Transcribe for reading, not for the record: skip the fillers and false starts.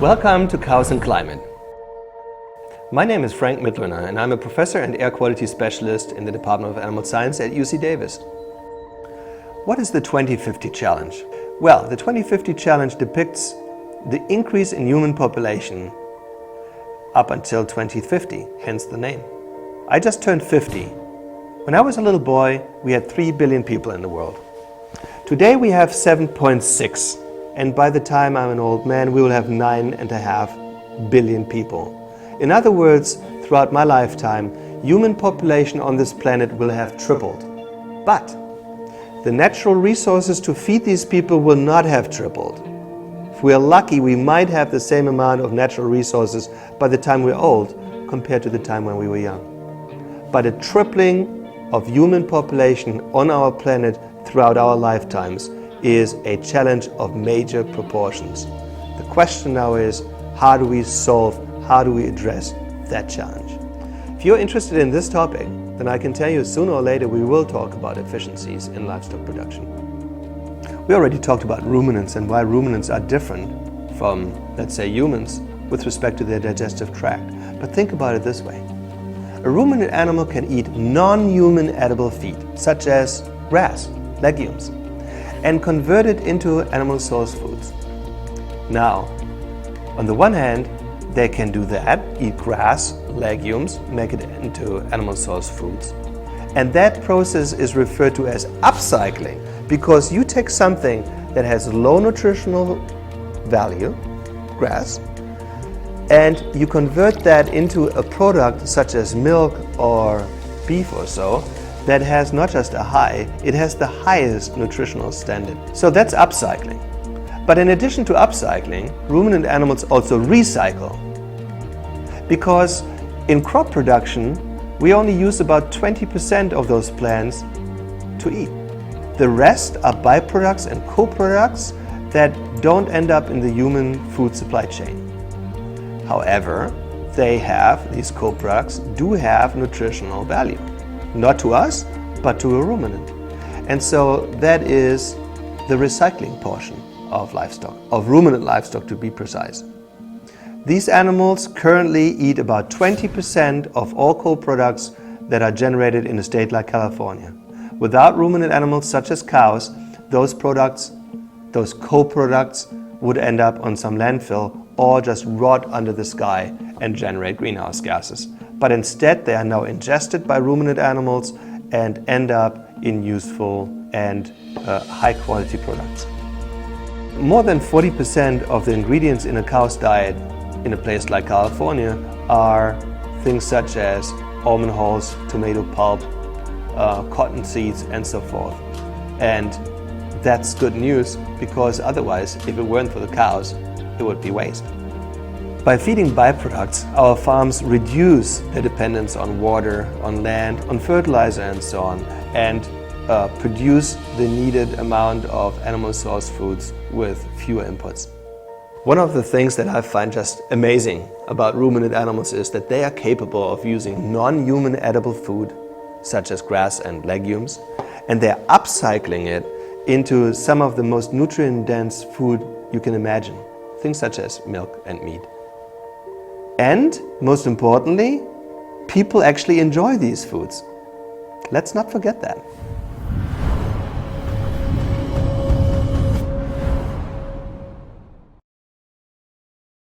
Welcome to Cows and Climate. My name is Frank Mitloehner and I'm a professor and air quality specialist in the Department of Animal Science at UC Davis. What is the 2050 challenge? Well, the 2050 challenge depicts the increase in human population up until 2050, hence the name. I just turned 50. When I was a little boy, we had 3 billion people in the world. Today we have 7.6. And by the time I'm an old man, we will have 9.5 billion people. In other words, throughout my lifetime, human population on this planet will have tripled. But the natural resources to feed these people will not have tripled. If we are lucky, we might have the same amount of natural resources by the time we're old compared to the time when we were young. But a tripling of human population on our planet throughout our lifetimes is a challenge of major proportions. The question now is, how do we address that challenge? If you're interested in this topic, then I can tell you sooner or later we will talk about efficiencies in livestock production. We already talked about ruminants and why ruminants are different from, let's say, humans with respect to their digestive tract. But think about it this way. A ruminant animal can eat non-human edible feed, such as grass, legumes, and convert it into animal source foods. Now, on the one hand, they can do that, eat grass, legumes, make it into animal source foods. And that process is referred to as upcycling, because you take something that has low nutritional value, grass, and you convert that into a product such as milk or beef or so, that has not just a high, it has the highest nutritional standard. So that's upcycling. But in addition to upcycling, ruminant animals also recycle. Because in crop production, we only use about 20% of those plants to eat. The rest are byproducts and co-products that don't end up in the human food supply chain. However, these co-products do have nutritional value. Not to us, but to a ruminant. And so that is the recycling portion of livestock, of ruminant livestock to be precise. These animals currently eat about 20% of all co-products that are generated in a state like California. Without ruminant animals such as cows, those co-products would end up on some landfill or just rot under the sky and generate greenhouse gases. But instead they are now ingested by ruminant animals and end up in useful and high quality products. More than 40% of the ingredients in a cow's diet in a place like California are things such as almond hulls, tomato pulp, cotton seeds and so forth. And that's good news, because otherwise, if it weren't for the cows, it would be waste. By feeding byproducts, our farms reduce their dependence on water, on land, on fertilizer and so on, and produce the needed amount of animal source foods with fewer inputs. One of the things that I find just amazing about ruminant animals is that they are capable of using non-human edible food, such as grass and legumes, and they're upcycling it into some of the most nutrient-dense food you can imagine, things such as milk and meat. And, most importantly, people actually enjoy these foods. Let's not forget that.